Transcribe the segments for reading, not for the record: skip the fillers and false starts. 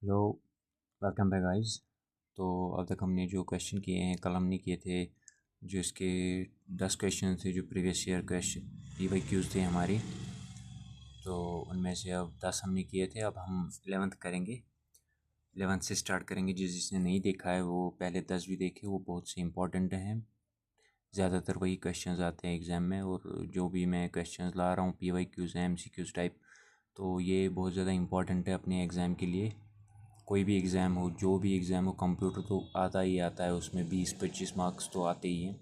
Hello, welcome back guys. तो अब तक हमने जो क्वेश्चन किए हैं कल हमने किए थे, जो इसके 10 क्वेश्चन थे जो प्रीवियस ईयर क्वेश्चन पीवाईक्यूज़ थे हमारी। तो उनमें से अब 10 हमने किए थे, अब हम 11th करेंगे। 11th से स्टार्ट करेंगे। जिसने नहीं देखा है वो पहले 10 भी देखे, वो बहुत से इंपॉर्टेंट हैं। ज़्यादातर वही क्वेश्चंस आते हैं एग्ज़ाम में, और जो भी मैं क्वेश्चंस ला रहा हूँ पीवाईक्यूज़ हैं, एमसीक्यूज़ टाइप, तो ये बहुत ज़्यादा इंपॉर्टेंट है अपने एग्ज़ाम के लिए। कोई भी एग्ज़ाम हो, जो भी एग्ज़ाम हो, कंप्यूटर तो आता ही आता है, उसमें 20-25 मार्क्स तो आते ही हैं।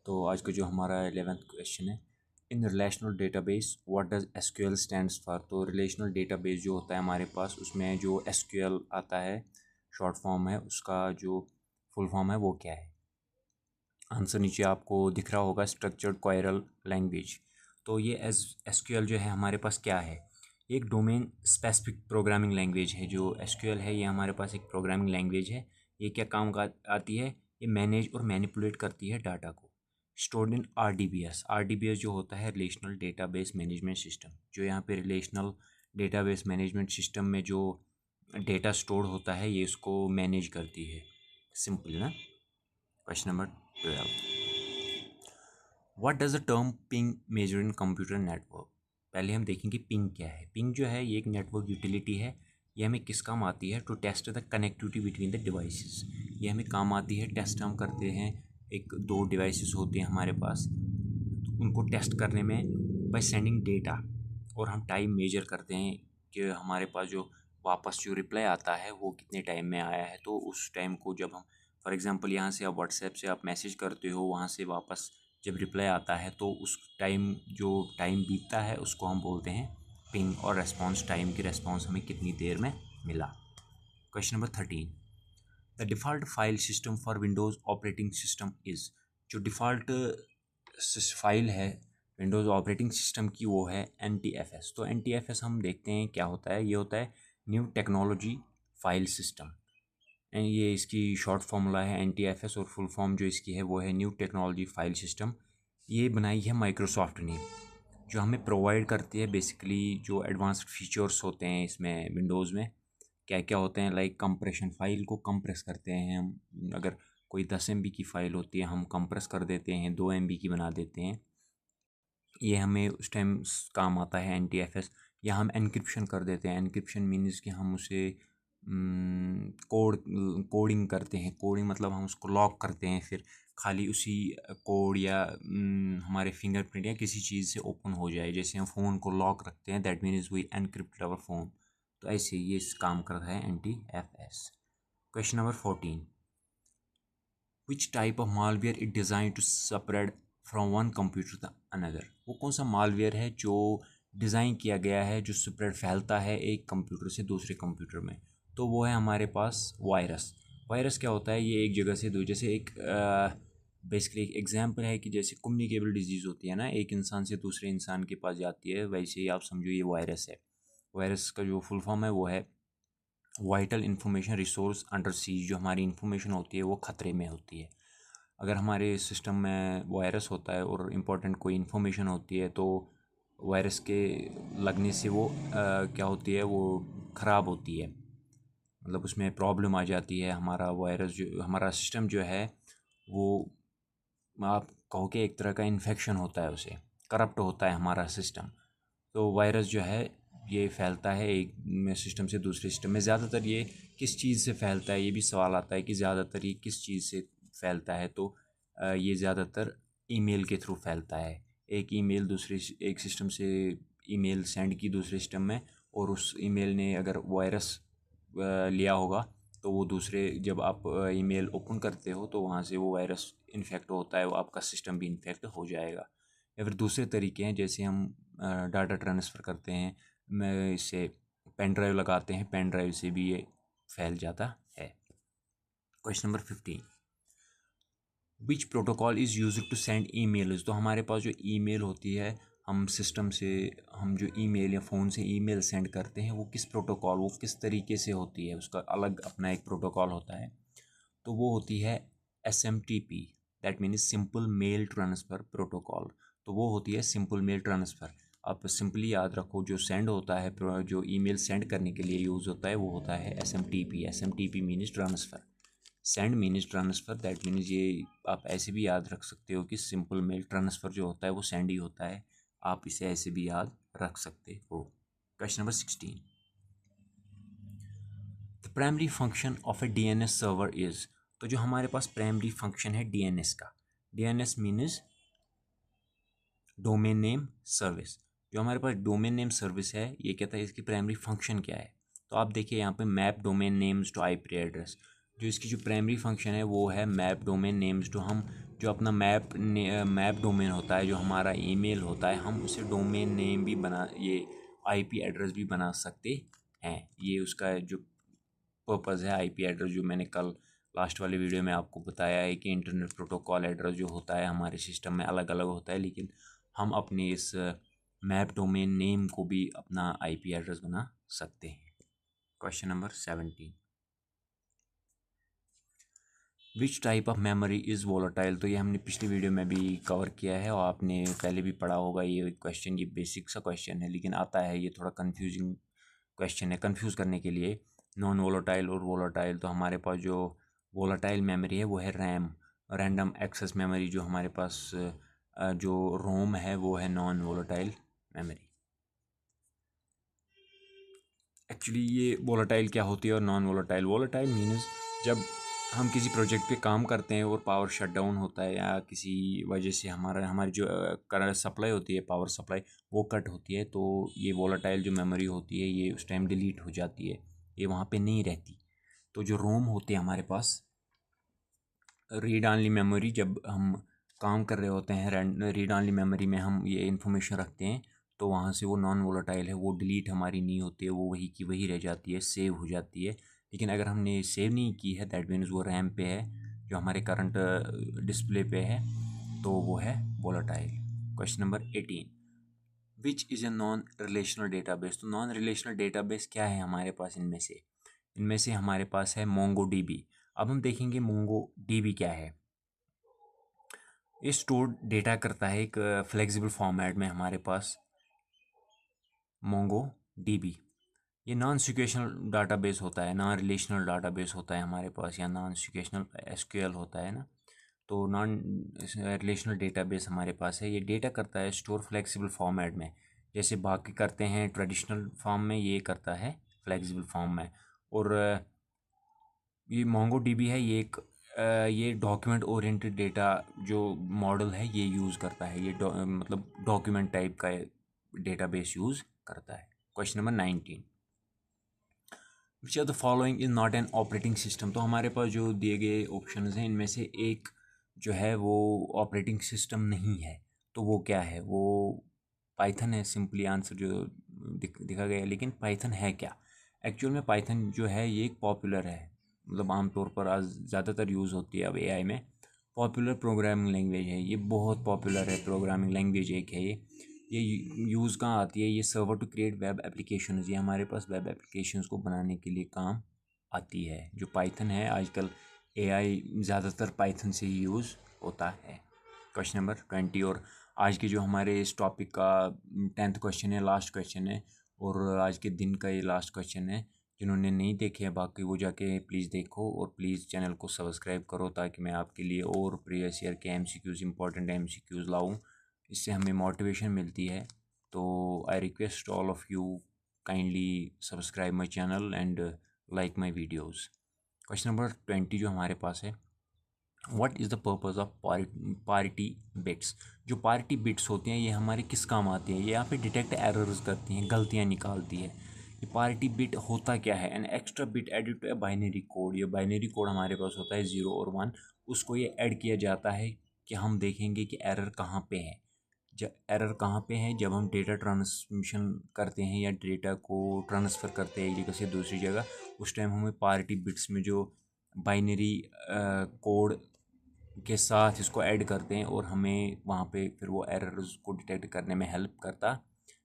तो आज का जो हमारा 11th क्वेश्चन है, in relational database what does SQL stands for. तो रिलेशनल डेटाबेस जो होता है हमारे पास, उसमें जो एसक्यूएल आता है, शॉर्ट फॉर्म है उसका, जो फुल फॉर्म है वो क्या है। आंसर नीचे आपको दिख रहा होगा, स्ट्रक्चर्ड क्वेरल लैंग्वेज। तो ये एसक्यूएल जो है हमारे पास क्या है, एक डोमेन स्पेसिफिक प्रोग्रामिंग लैंग्वेज है। जो एसक्यूएल है ये हमारे पास एक प्रोग्रामिंग लैंग्वेज है। ये क्या काम का आती है, ये मैनेज और मैनिपुलेट करती है डाटा को। Stored in RDBS. आरडीबीएस जो होता है रिलेशनल डेटाबेस मैनेजमेंट सिस्टम, जो यहाँ पे रिलेशनल डेटाबेस मैनेजमेंट सिस्टम में जो डेटा स्टोर होता है ये इसको मैनेज करती है। सिंपल ना। Question number 12, what does the term ping measure in computer network. पहले हम देखेंगे पिंग क्या है। पिंग जो है ये एक नेटवर्क यूटिलिटी है। ये हमें किस काम आती है, to test the connectivity between the devices. ये हमें काम आती है, टेस्ट हम करते हैं। एक दो डिवाइसेस होते हैं हमारे पास, तो उनको टेस्ट करने में बाय सेंडिंग डेटा, और हम टाइम मेजर करते हैं कि हमारे पास जो वापस जो रिप्लाई आता है वो कितने टाइम में आया है। तो उस टाइम को जब हम, फॉर एग्जांपल यहाँ से आप व्हाट्सएप से आप मैसेज करते हो, वहाँ से वापस जब रिप्लाई आता है तो उस टाइम, जो टाइम बीतता है उसको हम बोलते हैं पिंग, और रेस्पॉन्स टाइम की रेस्पॉन्स हमें कितनी देर में मिला। Question number 13, the default file system for Windows operating system is. जो डिफ़ॉल्ट फाइल है विंडोज़ ऑपरेटिंग सिस्टम की वो है NTFS। तो NTFS हम देखते हैं क्या होता है। ये होता है न्यू टेक्नोलॉजी फाइल सिस्टम, ये इसकी शॉर्ट फार्मूला है NTFS, और फुल फॉर्म जो इसकी है वो है न्यू टेक्नोलॉजी फाइल सिस्टम। ये बनाई है माइक्रोसॉफ्ट ने, जो हमें प्रोवाइड करती है बेसिकली जो एडवांस्ड फीचर्स होते हैं इसमें। विंडोज़ में क्या क्या होते हैं, लाइक कंप्रेशन, फाइल को कंप्रेस करते हैं हम। अगर कोई 10 MB की फ़ाइल होती है हम कंप्रेस कर देते हैं, 2 MB की बना देते हैं। ये हमें उस टाइम काम आता है NTFS। या हम एनक्रिप्शन कर देते हैं। एनक्रिप्शन मीन्स कि हम उसे कोडिंग करते हैं। कोडिंग मतलब हम उसको लॉक करते हैं, फिर खाली उसी कोड या हमारे फिंगरप्रिंट या किसी चीज़ से ओपन हो जाए। जैसे हम फ़ोन को लॉक रखते हैं, that means we encrypt our phone. तो ऐसे ये काम करता है NTFS। Question number 14, which type of malware it design to spread from one computer to another. वो कौन सा मालवेयर है जो डिज़ाइन किया गया है, जो स्प्रेड फैलता है एक कंप्यूटर से दूसरे कंप्यूटर में। तो वो है हमारे पास वायरस। वायरस क्या होता है, ये एक जगह से दूसरे, जैसे एक बेसिकली एक एग्जांपल है कि जैसे कम्युनिकेबल डिजीज़ होती है ना, एक इंसान से दूसरे इंसान के पास जाती है, वैसे ही आप समझो ये वायरस है। वायरस का जो फुल फॉर्म है वो है vital information resource under seize. जो हमारी इंफॉर्मेशन होती है वो ख़तरे में होती है। अगर हमारे सिस्टम में वायरस होता है और इम्पोर्टेंट कोई इन्फॉर्मेशन होती है, तो वायरस के लगने से वो क्या होती है, वो ख़राब होती है, मतलब उसमें प्रॉब्लम आ जाती है। हमारा वायरस जो, हमारा सिस्टम जो है वो, आप कहो कि एक तरह का इन्फेक्शन होता है, उसे करप्ट होता है हमारा सिस्टम। तो वायरस जो है ये फैलता है एक सिस्टम से दूसरे सिस्टम में। ज़्यादातर ये किस चीज़ से फैलता है, ये भी सवाल आता है कि ज़्यादातर ये किस चीज़ से फैलता है। तो ये ज़्यादातर ईमेल के थ्रू फैलता है। एक ईमेल दूसरे एक सिस्टम से ईमेल सेंड की दूसरे सिस्टम में, और उस ईमेल ने अगर वायरस लिया होगा, तो वो दूसरे, जब आप ईमेल ओपन करते हो तो वहाँ से वो वायरस इन्फेक्ट होता है, वो आपका सिस्टम भी इन्फेक्ट हो जाएगा। या फिर दूसरे तरीके हैं, जैसे हम डाटा ट्रांसफ़र करते हैं, मैं इससे पेन ड्राइव लगाते हैं, पेन ड्राइव से भी ये फैल जाता है। Question number 15, which protocol is use to send emails. तो हमारे पास जो ईमेल होती है, हम सिस्टम से, हम जो ईमेल या फ़ोन से ईमेल सेंड करते हैं, वो किस प्रोटोकॉल, वो किस तरीके से होती है, उसका अलग अपना एक प्रोटोकॉल होता है। तो वो होती है SMTP, that means simple mail transfer protocol. तो वो होती है सिंपल मेल ट्रांसफ़र। आप सिंपली याद रखो, जो सेंड होता है, जो ईमेल सेंड करने के लिए यूज़ होता है वो होता है SMTP। SMTP means transfer, send means transfer, that means ये आप ऐसे भी याद रख सकते हो कि सिंपल मेल ट्रांसफ़र जो होता है वो सेंड ही होता है, आप इसे ऐसे भी याद रख सकते हो। Question number 16, the primary function of A DNS server is. तो जो हमारे पास प्राइमरी फंक्शन है DNS का, DNS means domain name service. जो हमारे पास डोमेन नेम सर्विस है, ये कहता है इसकी प्राइमरी फंक्शन क्या है। तो आप देखिए यहाँ पे map domain names to IP address, जो इसकी जो प्राइमरी फंक्शन है वो है मैप डोमेन नेम्स टू, हम जो अपना मैप डोमेन होता है, जो हमारा ईमेल होता है, हम उसे डोमेन नेम भी बना, ये IP एड्रेस भी बना सकते हैं। ये उसका जो पर्पज़ है। IP एड्रेस जो मैंने कल लास्ट वाले वीडियो में आपको बताया है कि इंटरनेट प्रोटोकॉल एड्रेस जो होता है हमारे सिस्टम में अलग अलग होता है, लेकिन हम अपने इस मैप डोमेन नेम को भी अपना IP एड्रेस बना सकते हैं। Question number 17, which type of memory is volatile. तो ये हमने पिछली वीडियो में भी कवर किया है और आपने पहले भी पढ़ा होगा ये क्वेश्चन। ये बेसिक सा क्वेश्चन है, लेकिन आता है ये थोड़ा कंफ्यूजिंग क्वेश्चन है, कंफ्यूज करने के लिए। नॉन वोलेटाइल और वोलेटाइल, तो हमारे पास जो वोलेटाइल मेमोरी है वो है रैम, रैंडम एक्सेस मेमोरी। जो हमारे पास जो रोम है वो है नॉन वोलेटाइल मेमोरी। एक्चुअली ये वोलेटाइल क्या होती है और नॉन वोलेटाइल। वोलेटाइल मीन्स जब हम किसी प्रोजेक्ट पे काम करते हैं और पावर शट डाउन होता है या किसी वजह से हमारी जो करंट सप्लाई होती है, पावर सप्लाई, वो कट होती है, तो ये वोलेटाइल जो मेमोरी होती है ये उस टाइम डिलीट हो जाती है, ये वहाँ पे नहीं रहती। तो जो रोम होती है हमारे पास, रीड ऑनली मेमोरी, जब हम काम कर रहे होते हैं रीड ऑनली मेमोरी में हम ये इन्फॉर्मेशन रखते हैं, तो वहाँ से वो नॉन वोलेटाइल है, वो डिलीट हमारी नहीं होती है, वो वही की वही रह जाती है, सेव हो जाती है। लेकिन अगर हमने सेव नहीं की है, दैट मीन्स वो रैम पे है, जो हमारे करंट डिस्प्ले पे है, तो वो है volatile. Question number 18, which is a non relational database. तो नॉन रिलेशनल डेटाबेस क्या है हमारे पास, इनमें से हमारे पास है मोंगो DB। अब हम देखेंगे मोंगो DB क्या है। ये स्टोर डेटा करता है एक फ्लेक्सिबल फॉर्मेट में हमारे पास मोंगो DB। ये नॉन सिक्वेशनल डाटाबेस होता है, नॉन रिलेशनल डाटाबेस होता है हमारे पास, या नॉन सिक्वेशनल SQL होता है ना। तो नॉन रिलेशनल डेटाबेस हमारे पास है, ये डेटा करता है स्टोर फ्लेक्सिबल फॉर्मेट में, जैसे बाकी करते हैं ट्रेडिशनल फॉर्म में, ये करता है फ्लेक्सिबल फॉर्म में। और ये मोंगो DB है, ये एक ये डॉक्यूमेंट ओरिएंटेड डेटा जो मॉडल है ये यूज़ करता है, ये मतलब डॉक्यूमेंट टाइप का डेटाबेस यूज़ करता है। Question number 19, which are the following is not an operating system. तो हमारे पास जो दिए गए ऑप्शन हैं, इनमें से एक जो है वो ऑपरेटिंग सिस्टम नहीं है, तो वो क्या है, वो पाइथन है। सिंपली आंसर जो दिखा गया है, लेकिन पाइथन है क्या। एक्चुअल में पाइथन जो है ये एक पॉपुलर है, मतलब आमतौर पर आज ज़्यादातर यूज़ होती है अब AI में। पॉपुलर प्रोग्रामिंग लैंग्वेज है ये, बहुत पॉपुलर है प्रोग्रामिंग लैंग्वेज एक है ये यूज़ कहाँ आती है, ये server to create web application, ये हमारे पास वेब एप्लीकेशंस को बनाने के लिए काम आती है। जो पाइथन है आजकल AI ज़्यादातर पाइथन से ही यूज़ होता है। क्वेश्चन नंबर 20, और आज के जो हमारे इस टॉपिक का 10th क्वेश्चन है, लास्ट क्वेश्चन है, और आज के दिन का ये लास्ट क्वेश्चन है। जिन्होंने नहीं देखे हैं बाकी वो जाके प्लीज़ देखो, और प्लीज़ चैनल को सब्सक्राइब करो, ताकि मैं आपके लिए और प्रीवियस ईयर के MCQs, इंपॉर्टेंट MCQs लाऊं, इससे हमें मोटिवेशन मिलती है। तो I request all of you kindly subscribe my channel and like my videos. Question number 20 जो हमारे पास है, what is the purpose of parity bits. जो पारिटी बिट्स होती हैं ये हमारे किस काम आती हैं, ये यहाँ पे डिटेक्ट एरर्स करती हैं, गलतियाँ निकालती है। ये पारिटी बिट होता क्या है, an extra bit added to a binary code. ये बाइनरी कोड हमारे पास होता है 0 और 1, उसको ये ऐड किया जाता है कि हम देखेंगे कि एरर कहाँ पे है। जब एरर कहाँ पे है, जब हम डेटा ट्रांसमिशन करते हैं या डेटा को ट्रांसफ़र करते हैं एक जगह से दूसरी जगह, उस टाइम हमें पारिटी बिट्स में जो बाइनरी कोड के साथ इसको ऐड करते हैं, और हमें वहाँ पे फिर वो एरर्स को डिटेक्ट करने में हेल्प करता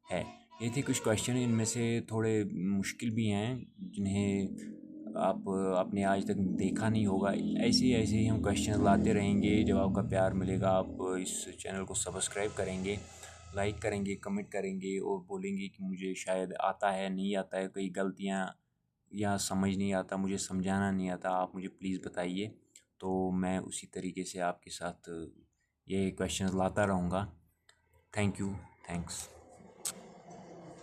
है। ये थे कुछ क्वेश्चन, इनमें से थोड़े मुश्किल भी हैं जिन्हें आपने आज तक देखा नहीं होगा। ऐसे ही हम क्वेश्चन लाते रहेंगे। जब आपका प्यार मिलेगा, आप इस चैनल को सब्सक्राइब करेंगे, लाइक करेंगे, कमेंट करेंगे और बोलेंगे कि मुझे शायद आता है, नहीं आता है, कई गलतियाँ या समझ नहीं आता, मुझे समझाना नहीं आता, आप मुझे प्लीज़ बताइए। तो मैं उसी तरीके से आपके साथ ये क्वेश्चंस लाता रहूँगा। Thank you. थैंक्स।